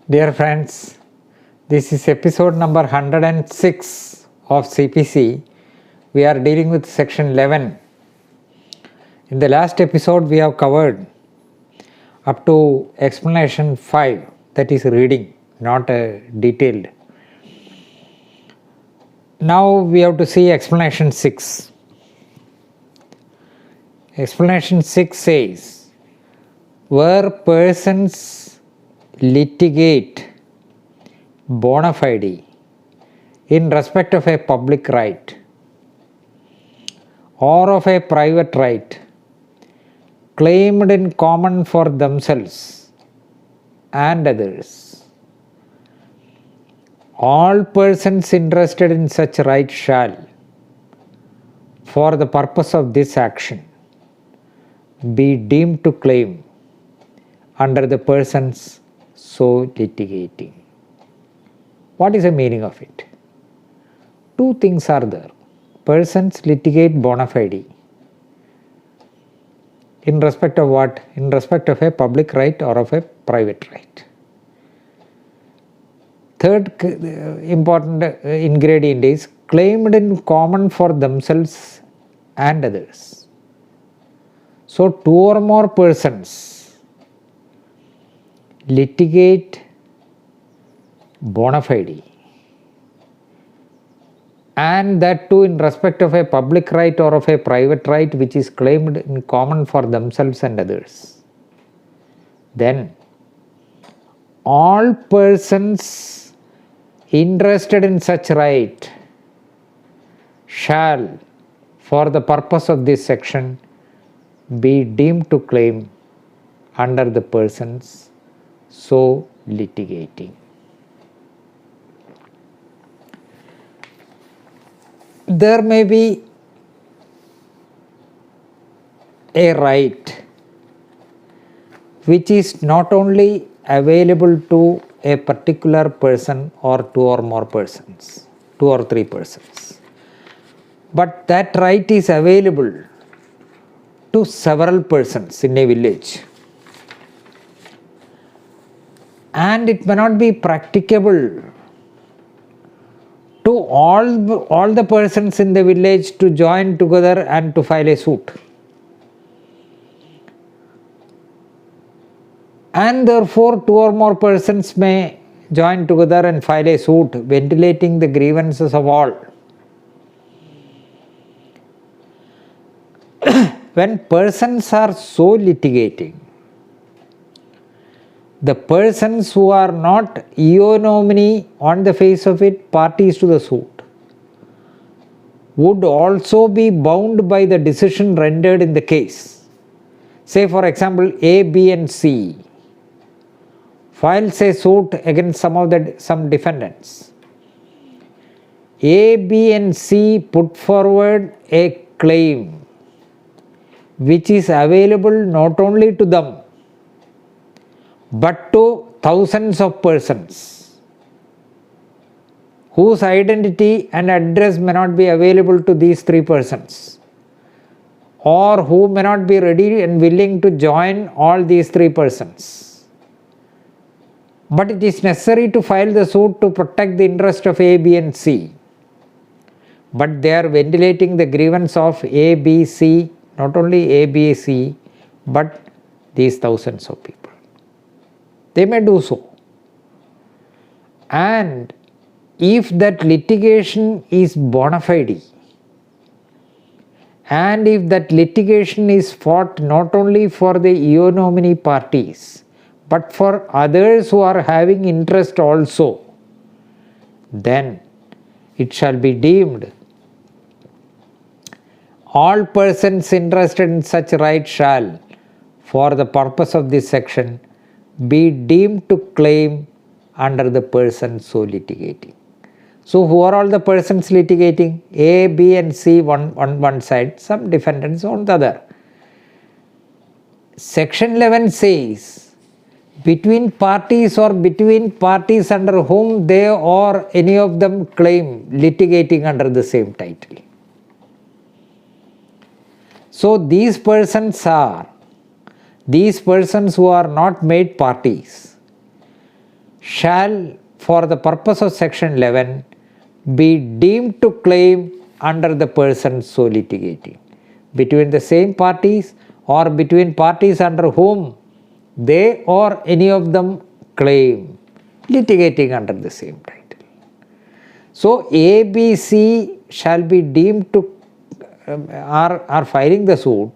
Dear friends, this is episode number 106 of CPC. We are dealing with section 11. In the last episode, we have covered up to explanation 5, that is reading, not detailed. Now we have to see explanation 6. Explanation 6 says, where persons litigate bona fide in respect of a public right or of a private right claimed in common for themselves and others, all persons interested in such right shall, for the purpose of this action, be deemed to claim under the persons so litigating. What is the meaning of it? Two things are there. Persons litigate bona fide. In respect of what? In respect of a public right or of a private right. Third important ingredient is claimed in common for themselves and others. So, two or more persons litigate bona fide, and that too in respect of a public right or of a private right which is claimed in common for themselves and others, then all persons interested in such right shall, for the purpose of this section, be deemed to claim under the persons so litigating. There may be a right which is not only available to a particular person or two or more persons, 2 or 3 persons, but that right is available to several persons in a village. And it may not be practicable to all the persons in the village to join together and to file a suit. And therefore, 2 or more persons may join together and file a suit, ventilating the grievances of all. When persons are so litigating, the persons who are not eo nomine on the face of it parties to the suit would also be bound by the decision rendered in the case. Say for example, A, B and C files a suit against some defendants. A, B and C put forward a claim which is available not only to them but to thousands of persons whose identity and address may not be available to these 3 persons, or who may not be ready and willing to join all these 3 persons. But it is necessary to file the suit to protect the interest of A, B and C. But they are ventilating the grievance of A, B, C, not only A, B, C, but these thousands of people. They may do so. And if that litigation is bona fide, and if that litigation is fought not only for the eo nomine parties, but for others who are having interest also, then it shall be deemed all persons interested in such right shall, for the purpose of this section, be deemed to claim under the person so litigating. So who are all the persons litigating? A, B and C on one side, some defendants on the other. Section 11 says, between parties or between parties under whom they or any of them claim litigating under the same title. So these persons who are not made parties shall, for the purpose of section 11, be deemed to claim under the persons so litigating, between the same parties or between parties under whom they or any of them claim, litigating under the same title. So A, B, C shall be deemed to are filing the suit.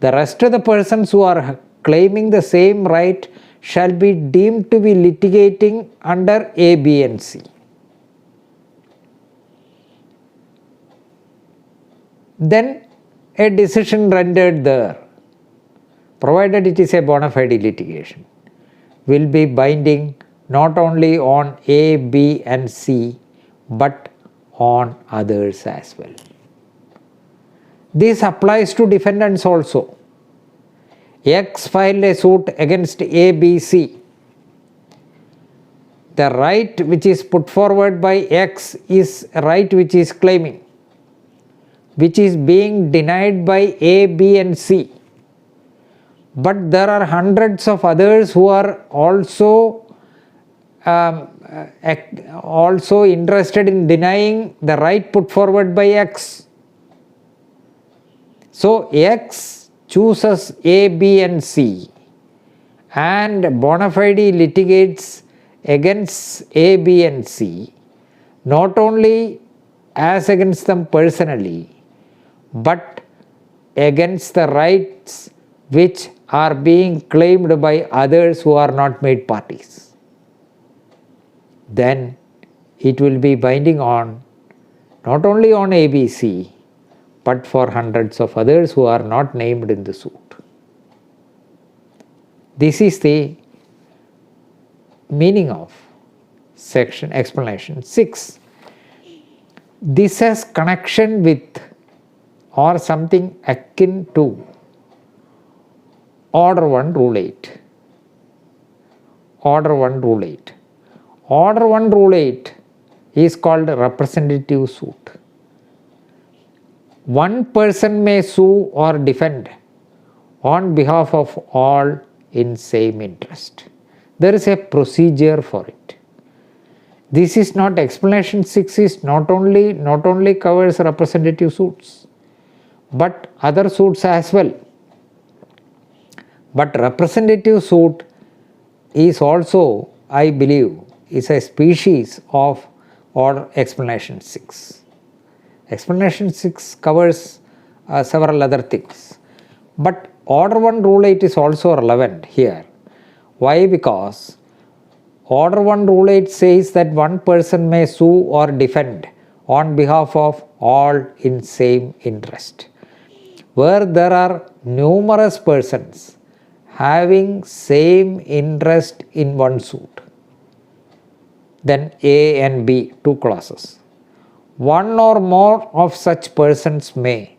The rest of the persons who are claiming the same right shall be deemed to be litigating under A, B and C. Then a decision rendered there, provided it is a bona fide litigation, will be binding not only on A, B and C but on others as well. This applies to defendants also. X filed a suit against A, B, C. The right which is put forward by X is a right which is claiming, which is being denied by A, B and C. But there are hundreds of others who are also interested in denying the right put forward by X. So X chooses A, B and C and bona fide litigates against A, B and C, not only as against them personally, but against the rights which are being claimed by others who are not made parties. Then it will be binding on not only on A, B, C, but for hundreds of others who are not named in the suit. This is the meaning of section explanation 6. This has connection with or something akin to Order 1 Rule 8. Order 1 Rule 8. Order 1 Rule 8 is called representative suit. One person may sue or defend on behalf of all in same interest. There is a procedure for it. This is not, explanation 6 is not only covers representative suits, but other suits as well. But representative suit is also, I believe, is a species of order explanation 6. Explanation 6 covers several other things. But Order 1 Rule 8 is also relevant here. Why? Because Order 1 Rule 8 says that one person may sue or defend on behalf of all in same interest. Where there are numerous persons having same interest in one suit, then A and B, two clauses. One or more of such persons may,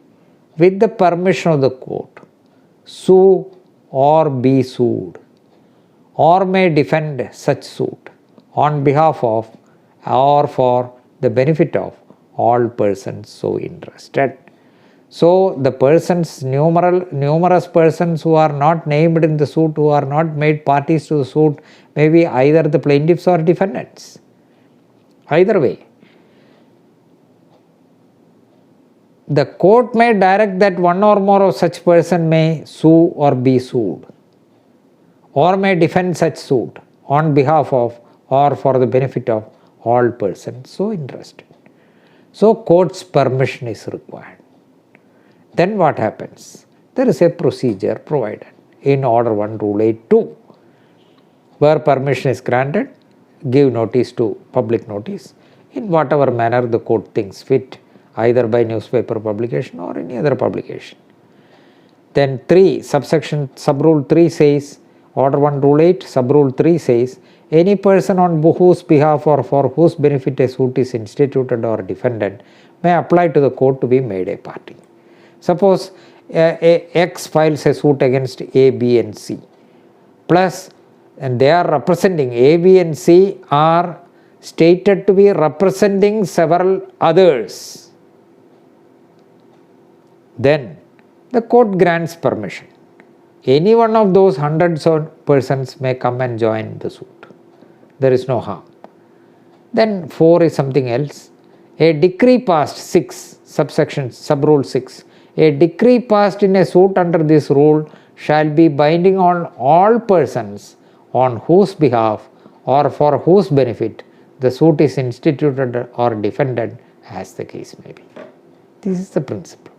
with the permission of the court, sue or be sued, or may defend such suit on behalf of or for the benefit of all persons so interested. So the persons, numerous persons who are not named in the suit, who are not made parties to the suit, may be either the plaintiffs or defendants. Either way, the court may direct that one or more of such person may sue or be sued, or may defend such suit on behalf of or for the benefit of all persons so interested. So court's permission is required. Then what happens? There is a procedure provided in Order 1 Rule 8(2). Where permission is granted, give notice to public notice in whatever manner the court thinks fit, either by newspaper publication or any other publication. Then 3, subrule 3 says, Order 1 Rule 8, subrule 3 says, any person on whose behalf or for whose benefit a suit is instituted or defended may apply to the court to be made a party. Suppose X files a suit against A, B and C, plus, and they are representing, A, B and C are stated to be representing several others. Then the court grants permission. Any one of those hundreds of persons may come and join the suit. there is no harm. Then 4 is something else. A decree passed, 6, subsection, sub-rule 6. A decree passed in a suit under this rule shall be binding on all persons on whose behalf or for whose benefit the suit is instituted or defended, as the case may be. This is the principle.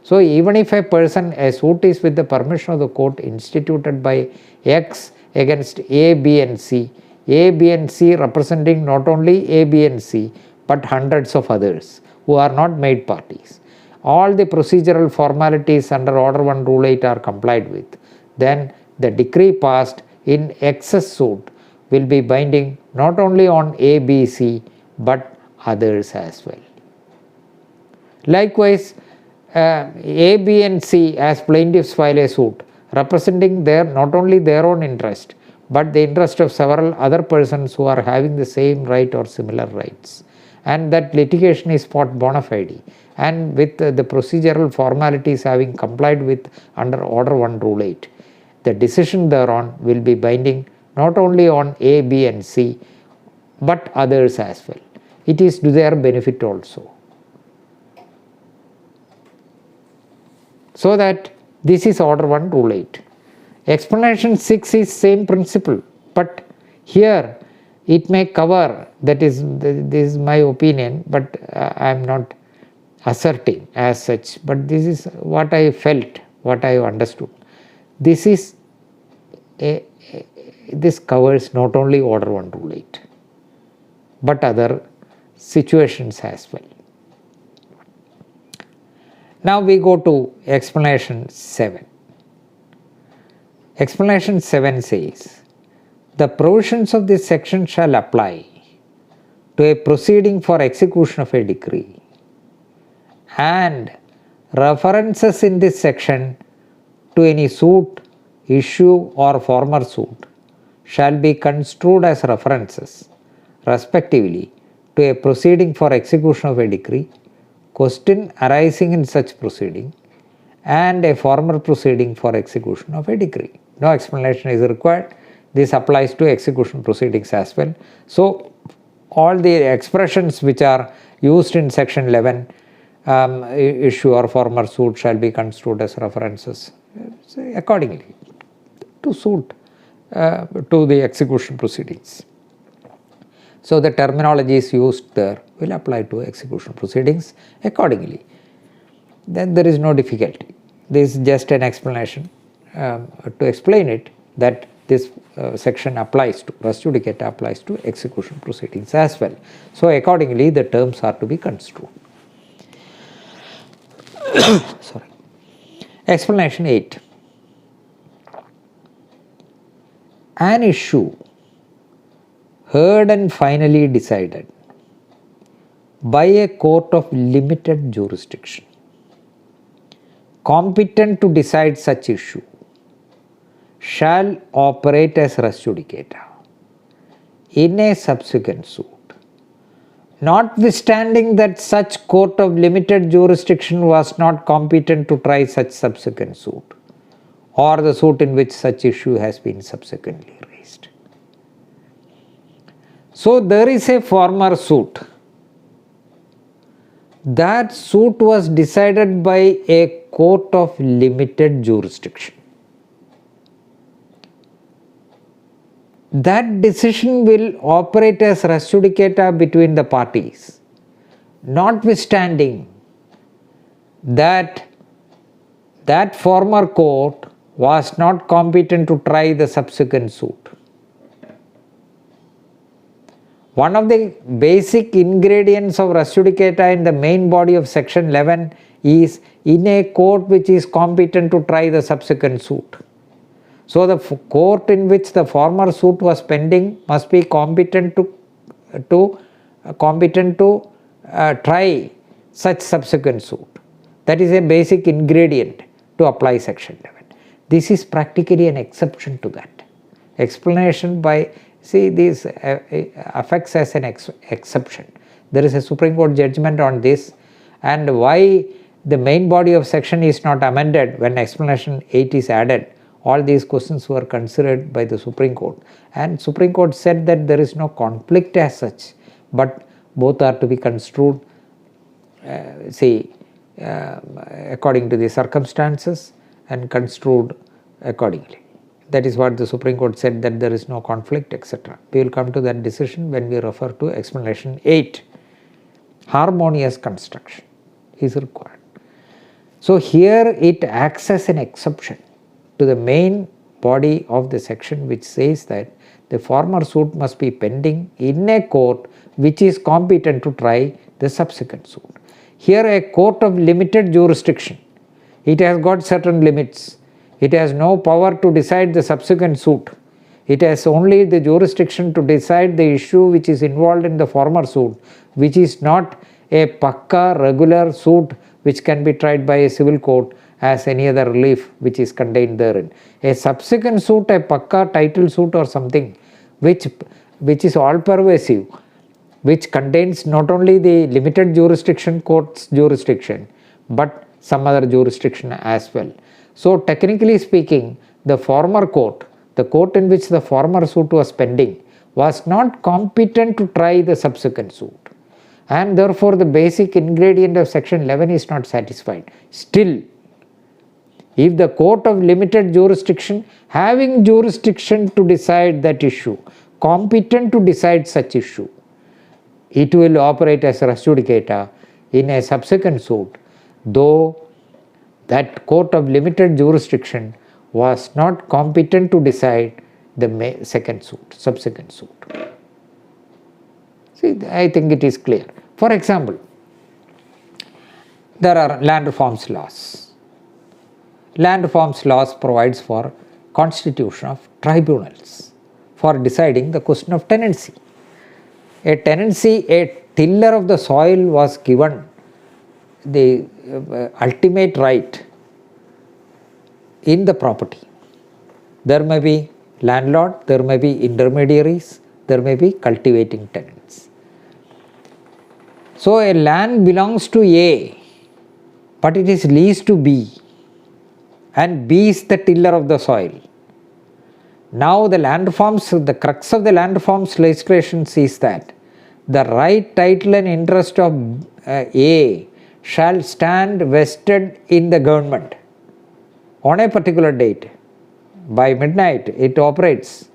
So even if a suit is with the permission of the court instituted by X against A, B and C representing not only A, B and C but hundreds of others who are not made parties, all the procedural formalities under Order 1 Rule 8 are complied with, then the decree passed in X's suit will be binding not only on A, B, C but others as well. Likewise, A, B and C as plaintiffs file a suit representing not only their own interest but the interest of several other persons who are having the same right or similar rights, and that litigation is fought bona fide and with the procedural formalities having complied with under Order 1 Rule 8. The decision thereon will be binding not only on A, B and C but others as well. It is to their benefit also. So that this is Order 1 Rule 8. Explanation 6 is same principle, but here it may cover, this is my opinion, but I am not asserting as such, but this is what I felt, what I understood. This covers not only Order 1 Rule 8 but other situations as well. Now we go to explanation 7. Explanation 7 says, the provisions of this section shall apply to a proceeding for execution of a decree, and references in this section to any suit, issue or former suit shall be construed as references respectively to a proceeding for execution of a decree, question arising in such proceeding, and a former proceeding for execution of a decree. No explanation is required. This applies to execution proceedings as well. So all the expressions which are used in section 11, issue or former suit, shall be construed as references accordingly to suit to the execution proceedings. So the terminologies used there will apply to execution proceedings accordingly. Then there is no difficulty. This is just an explanation to explain it, that this section applies to, res judicata applies to execution proceedings as well. So accordingly the terms are to be construed. Sorry. Explanation 8. An issue heard and finally decided by a court of limited jurisdiction, competent to decide such issue, shall operate as res judicata in a subsequent suit, notwithstanding that such court of limited jurisdiction was not competent to try such subsequent suit, or the suit in which such issue has been subsequently raised. So there is a former suit. That suit was decided by a court of limited jurisdiction. That decision will operate as res judicata between the parties, notwithstanding that that former court was not competent to try the subsequent suit. One of the basic ingredients of res judicata in the main body of section 11 is in a court which is competent to try the subsequent suit. So the court in which the former suit was pending must be competent to try such subsequent suit. That is a basic ingredient to apply section 11. This is practically an exception to that. Explanation by, see, this affects as an exception. There is a Supreme Court judgment on this, and why the main body of section is not amended when explanation 8 is added All these questions were considered by the Supreme Court, and Supreme Court said that there is no conflict as such, but both are to be construed according to the circumstances and construed accordingly. That is what the Supreme Court said, that there is no conflict, etc. We will come to that decision when we refer to explanation 8. Harmonious construction is required. So here it acts as an exception to the main body of the section, which says that the former suit must be pending in a court which is competent to try the subsequent suit. Here a court of limited jurisdiction, it has got certain limits. It has no power to decide the subsequent suit. It has only the jurisdiction to decide the issue which is involved in the former suit, which is not a pakka regular suit which can be tried by a civil court as any other relief which is contained therein. A subsequent suit, a pakka title suit or something which is all pervasive, which contains not only the limited jurisdiction court's jurisdiction, but some other jurisdiction as well. So technically speaking, the former court, the court in which the former suit was pending, was not competent to try the subsequent suit, and therefore the basic ingredient of section 11 is not satisfied. Still, if the court of limited jurisdiction, having jurisdiction to decide that issue, competent to decide such issue, it will operate as res judicata in a subsequent suit, though that court of limited jurisdiction was not competent to decide the second suit, subsequent suit. See, I think it is clear. For example, there are land reforms laws. Land reforms laws provides for constitution of tribunals for deciding the question of tenancy. A tenancy, a tiller of the soil was given the ultimate right in the property. There may be landlord, there may be intermediaries, there may be cultivating tenants. So a land belongs to A, but it is leased to B, and B is the tiller of the soil. Now the land reforms, the crux of the land reforms legislation is that the right, title and interest of A shall stand vested in the government on a particular date. By midnight it operates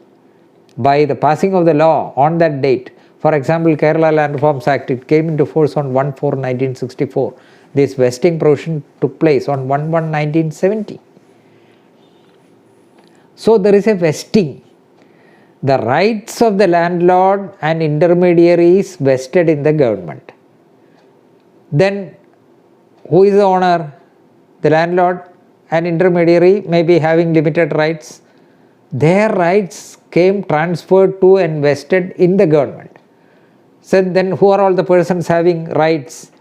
by the passing of the law on that date. For example, Kerala Land Reforms Act, it came into force on 1/4/1964. This vesting provision took place on 1/1/1970. So there is a vesting. The rights of the landlord and intermediaries vested in the government. Then who is the owner? The landlord and intermediary may be having limited rights. Their rights came transferred to and vested in the government. So then who are all the persons having rights?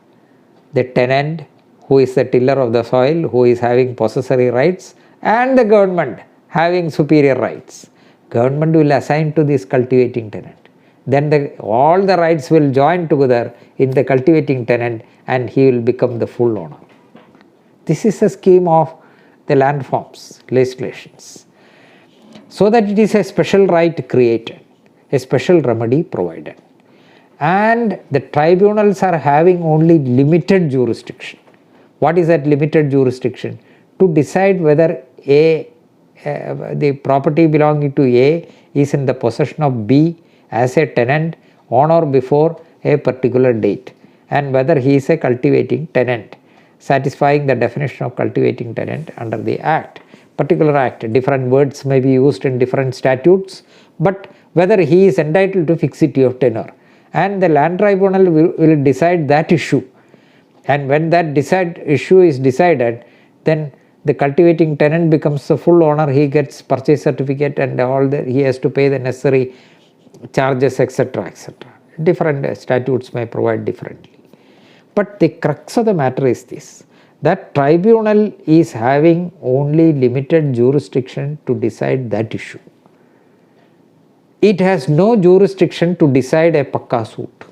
The tenant, who is the tiller of the soil, who is having possessory rights, and the government having superior rights. Government will assign to this cultivating tenant. Then all the rights will join together in the cultivating tenant, and he will become the full owner. This is the scheme of the land reforms legislations. So that it is a special right created, a special remedy provided. And the tribunals are having only limited jurisdiction. What is that limited jurisdiction? To decide whether the property belonging to A is in the possession of B as a tenant on or before a particular date, and whether he is a cultivating tenant, satisfying the definition of cultivating tenant under the Act. Particular Act, different words may be used in different statutes, but whether he is entitled to fixity of tenure. And the land tribunal will decide that issue. And when that issue is decided, then the cultivating tenant becomes the full owner. He gets purchase certificate and he has to pay the necessary charges, etc., etc. Different statutes may provide differently. But the crux of the matter is this, that tribunal is having only limited jurisdiction to decide that issue. It has no jurisdiction to decide a pakka suit.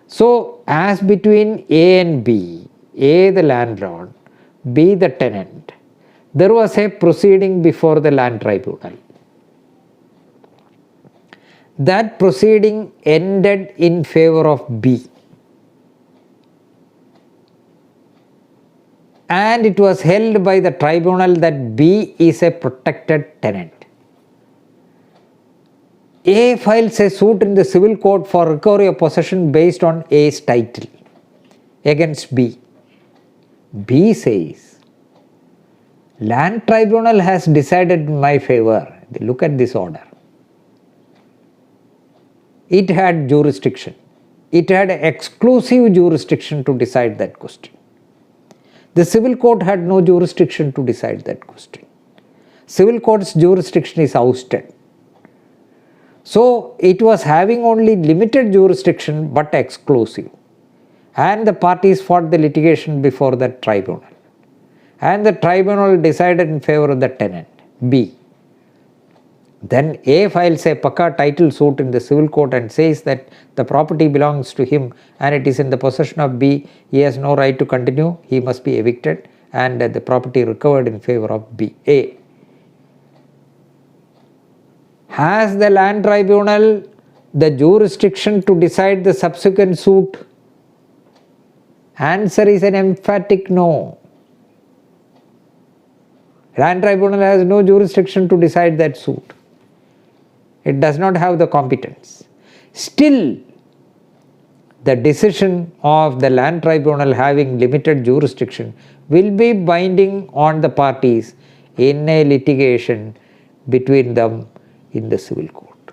So, as between A and B, A the landlord, B the tenant, there was a proceeding before the land tribunal. That proceeding ended in favor of B. And it was held by the tribunal that B is a protected tenant. A files a suit in the civil court for recovery of possession based on A's title against B. B says, land tribunal has decided in my favor. Look at this order. It had jurisdiction. It had exclusive jurisdiction to decide that question. The civil court had no jurisdiction to decide that question. Civil court's jurisdiction is ousted. So it was having only limited jurisdiction but exclusive. And the parties fought the litigation before the tribunal. And the tribunal decided in favor of the tenant, B. Then A files a pakka title suit in the civil court and says that the property belongs to him and it is in the possession of B. He has no right to continue. He must be evicted and the property recovered in favor of B. A. Has the land tribunal the jurisdiction to decide the subsequent suit? Answer is an emphatic no. Land tribunal has no jurisdiction to decide that suit. It does not have the competence. Still, the decision of the land tribunal having limited jurisdiction will be binding on the parties in a litigation between them in the civil court.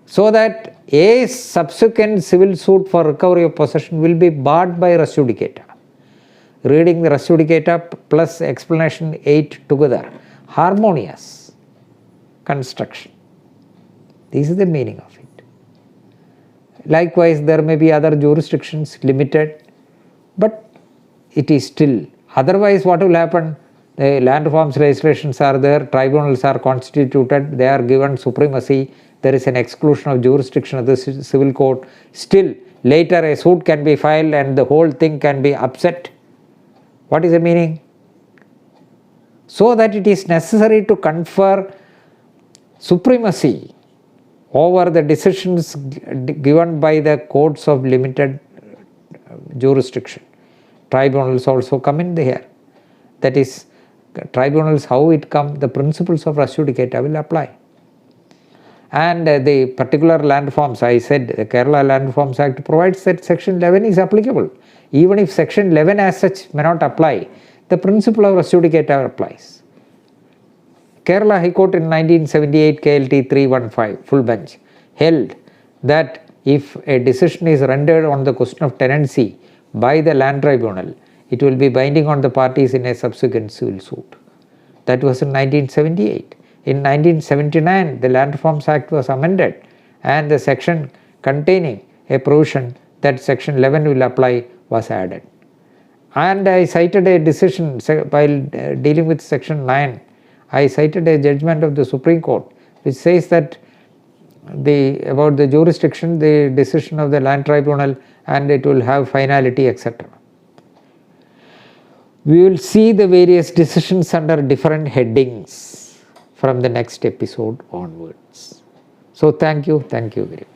So that a subsequent civil suit for recovery of possession will be barred by res judicata. Reading the res judicata plus explanation 8 together. Harmonious construction. This is the meaning of it. Likewise, there may be other jurisdictions limited, but it is still. Otherwise, what will happen? The land reforms legislations are there, tribunals are constituted, they are given supremacy, there is an exclusion of jurisdiction of the civil court. Still, later a suit can be filed and the whole thing can be upset. What is the meaning? So that it is necessary to confer supremacy over the decisions given by the courts of limited jurisdiction. Tribunals also come in here. That is, tribunals, how it come, the principles of res judicata will apply. And the particular land reforms, I said, the Kerala Land Reforms Act provides that section 11 is applicable. Even if section 11 as such may not apply, the principle of res judicata applies. Kerala High Court in 1978 KLT 315 full bench held that if a decision is rendered on the question of tenancy by the land tribunal, it will be binding on the parties in a subsequent civil suit. That was in 1978. In 1979, the Land Reforms Act was amended and the section containing a provision that section 11 will apply was added. And I cited a decision while dealing with section 9. I cited a judgment of the Supreme Court which says that about the jurisdiction, the decision of the land tribunal, and it will have finality, etc. We will see the various decisions under different headings from the next episode onwards. So thank you very much.